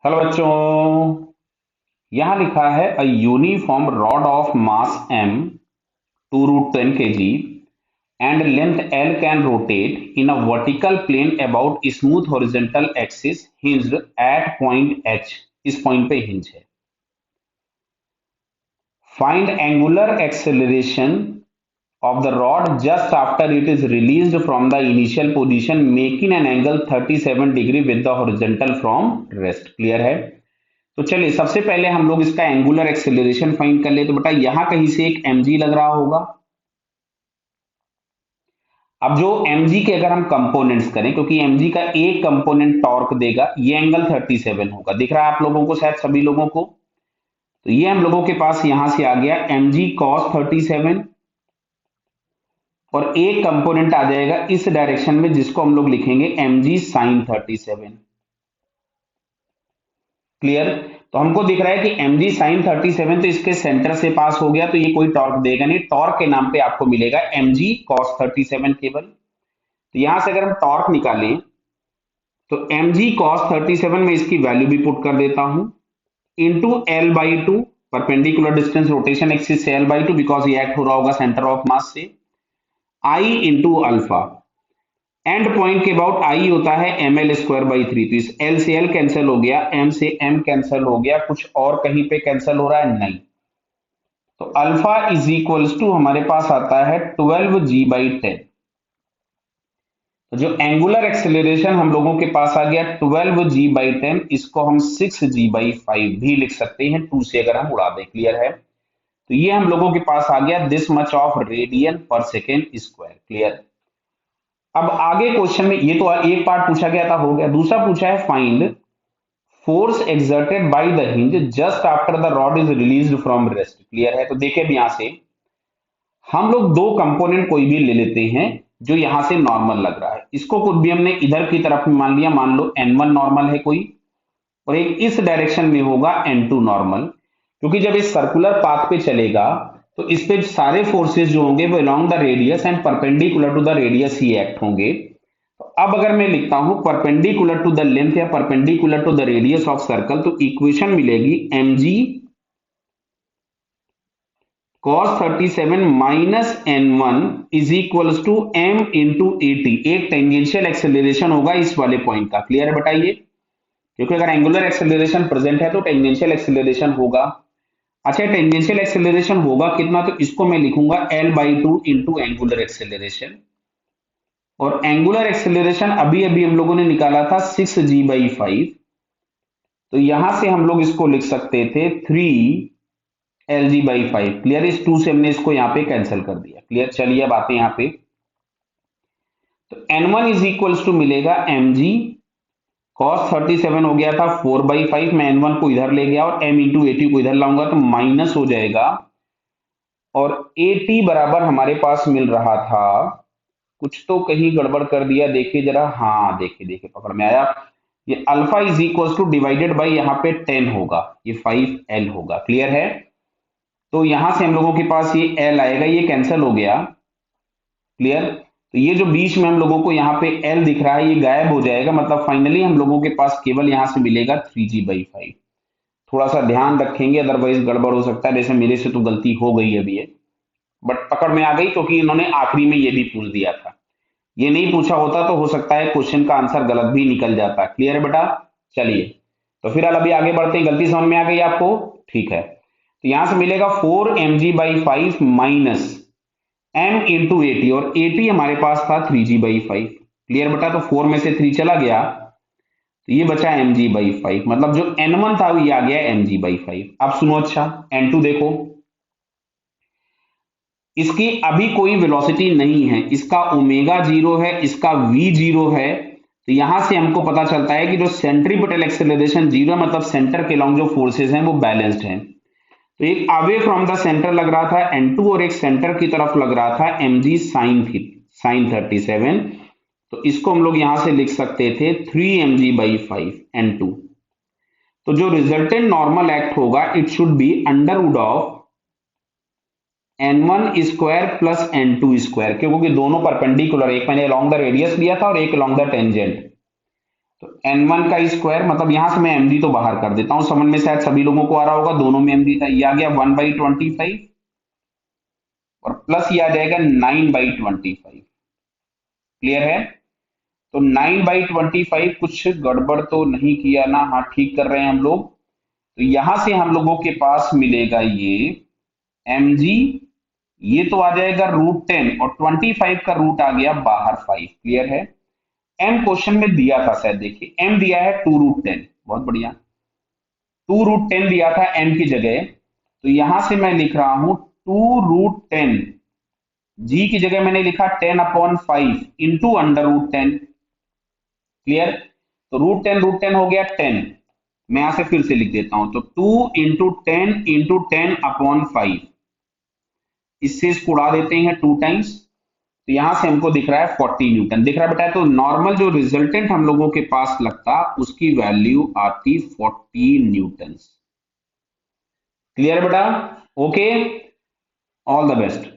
Hello बच्चों। यहां लिखा है a uniform rod of mass m 2√10 kg and length L can rotate in a vertical plane about smooth horizontal axis hinged at point H। इस point पे hinge है। Find angular acceleration of the rod just after it is released from the initial position making an angle 37 degree with the horizontal from rest। Clear है? तो चलिए सबसे पहले हम लोग इसका एंगुलर एक्सेलरेशन फाइंड कर ले। तो बेटा यहां कहीं से एक mg लग रहा होगा। अब जो mg के अगर हम कंपोनेंट्स करें, क्योंकि mg का एक कंपोनेंट टॉर्क देगा, ये एंगल 37 होगा। दिख रहा है आप लोगों को, शायद सभी लोगों को। तो ये हम लोगों के पास यहां से आ गया mg cos 37 और एक कंपोनेंट आ जाएगा इस डायरेक्शन में जिसको हम लोग लिखेंगे mg sin 37। क्लियर? तो हमको दिख रहा है कि mg sin 37 तो इसके सेंटर से पास हो गया, तो ये कोई टॉर्क देगा नहीं। टॉर्क के नाम पे आपको मिलेगा mg cos 37 केवल। तो यहां से अगर हम टॉर्क निकालें तो mg cos 37 में इसकी वैल्यू भी पुट कर देता हूं into L/2, perpendicular distance rotation axis से L/2, बिकॉज ये एक्ट हो रहा होगा सेंटर ऑफ मास से, I into alpha. And point के अबाउट आई होता है ml²/3। तो इस l से l कैंसिल हो गया, m से m कैंसिल हो गया, कुछ और कहीं पे कैंसिल हो रहा है? नहीं। तो अल्फा इज इक्वल्स टू हमारे पास आता है 12g/10। तो जो एंगुलर एक्सेलरेशन हम लोगों के पास आ गया 12g/10, इसको हम 6g/5 भी लिख सकते हैं, 2 से अगर हम उड़ा दें। क्लियर है? तो ये हम लोगों के पास आ गया दिस मच ऑफ रेडियन पर सेकेंड स्क्वायर। क्लियर? अब आगे क्वेश्चन में ये तो एक पार्ट पूछा गया था, हो गया। दूसरा पूछा है find force exerted by the hinge just after the rod is released from rest. Clear है? तो देखिए अब यहां से हम लोग दो कंपोनेंट कोई भी ले लेते हैं जो यहां से नॉर्मल लग रहा है। इसको कुछ भी हमने इधर की तरफ में मान लिया, मान लो n1 नॉर्मल है कोई, और एक इस डायरेक्शन में होगा n2 नॉर्मल। क्योंकि जब इस सर्कुलर पाथ पे चलेगा तो इस पे सारे फोर्सेस जो होंगे वो along the radius and perpendicular to the radius ही एक्ट होंगे। तो अब अगर मैं लिखता हूं परपेंडिकुलर टू द लेंथ या perpendicular to the radius of circle, तो इक्वेशन मिलेगी mg cos 37 minus n1 is equals to m into at। एक टेंजेंशियल एक्सेलरेशन होगा इस वाले पॉइंट का। क्लियर है? बताइए, क्योंकि अगर एंगुलर एक्सेलरेशन प्रेजेंट है तो टेंजेंशियल एक्सेलरेशन होगा। अच्छा, टेंजेंशियल एक्सेलरेशन होगा कितना? तो इसको मैं लिखूंगा L/2 इंटू एंगुलर एक्सेलरेशन। और एंगुलर एक्सेलरेशन अभी अभी हम लोगों ने निकाला था 6g/5। तो यहां से हम लोग इसको लिख सकते थे 3Lg/5। क्लियर? इस 2 से हमने इसको यहां पे कैंसिल कर दिया। क्लियर? चलिए अब आते हैं यहां पे। तो n1 इज इक्वल्स टू मिलेगा mg cos 37 हो गया था 4/5। मैं n1 को इधर ले गया और m इंटू एटी को इधर लाऊंगा तो माइनस हो जाएगा। और at बराबर हमारे पास मिल रहा था, कुछ तो कहीं गड़बड़ कर दिया, देखिए जरा। हाँ देखिए देखिए, पकड़ में आया। ये alpha is equal two divided by यहाँ पे 10 होगा, ये 5l होगा। क्लियर है? तो यहां से हम लोगों के पास ये l आएगा, ये कैंसिल हो गया। क्लियर? तो ये जो बीच में हम लोगों को यहाँ पे l दिख रहा है ये गायब हो जाएगा। मतलब फाइनली हम लोगों के पास केवल यहां से मिलेगा 3g/5। थोड़ा सा ध्यान रखेंगे, अदरवाइज गड़बड़ हो सकता है। जैसे मेरे से तो गलती हो गई अभी ये, बट पकड़ में आ गई क्योंकि इन्होंने आखिरी में ये भी पूछ दिया था। ये नहीं पूछा होता तो हो सकता है क्वेश्चन का आंसर गलत भी निकल जाता। क्लियर है बेटा? चलिए तो फिर अभी आगे बढ़ते हैं। गलती समझ में आ गई आपको? ठीक है। तो यहां से मिलेगा 4mg/5 minus m into eighty, और एटी हमारे पास था 3g/5। क्लियर बेटा? तो 4 में से 3 चला गया तो ये बचा mg/5। मतलब जो n1 था वो ये आ गया mg/5। अब सुनो, अच्छा n2 देखो, इसकी अभी कोई वेलोसिटी नहीं है, इसका ओमेगा 0 है, इसका v 0 है। तो यहां से हमको पता चलता है कि जो सेंट्रीपिटल एक्सेलरेशन 0 है, मतलब सेंटर के लॉन्ग जो फोर्सेस हैं वो बैलेंस्ड हैं। तो एक अवे फ्रॉम द सेंटर लग रहा था n2 और एक सेंटर की तरफ लग रहा था mg sin 37। तो इसको हम लोग यहां से लिख सकते थे 3mg/5 n2। तो जो रिजल्टेंट नॉर्मल एक्ट होगा it should be under root of n1 square plus n2 square, क्योंकि दोनों परपेंडिकुलर, एक मैंने अलोंग द रेडियस लिया था और एक अलोंग द टेंजेंट। तो N1 का स्क्वायर, मतलब यहां से मैं mg तो बाहर कर देता हूं, समझ में शायद सभी लोगों को आ रहा होगा, दोनों में mg था, ये आ गया 1/25 और प्लस ये आ जाएगा 9/25। क्लियर है? तो 9/25, कुछ गड़बड़ तो नहीं किया ना? हाँ ठीक कर रहे हैं हम लोग। तो यहां से हम लोगों के पास मिलेगा ये mg, ये तो आ जाएगा √10 और 25 का रूट आ गया बाहर 5। क्लियर है? m क्वेश्चन में दिया था शायद, देखिए m दिया है 2√10, बहुत बढ़िया, 2√10 दिया था m की जगह, तो यहां से मैं लिख रहा हूं 2√10, g की जगह मैंने लिखा 10/5 इंटू √10। क्लियर? तो √10 हो गया 10, मैं यहां से फिर से लिख देता हूं, तो 2 × 10 × 10/5, इससे इसको उड़ा देते हैं 2 टाइम्स, तो यहां से हमको दिख रहा है 40 न्यूटन दिख रहा है बेटा। तो नॉर्मल जो रिजल्टेंट हम लोगों के पास लगता, उसकी वैल्यू आती 40 न्यूटन। क्लियर बेटा? Okay, all the best.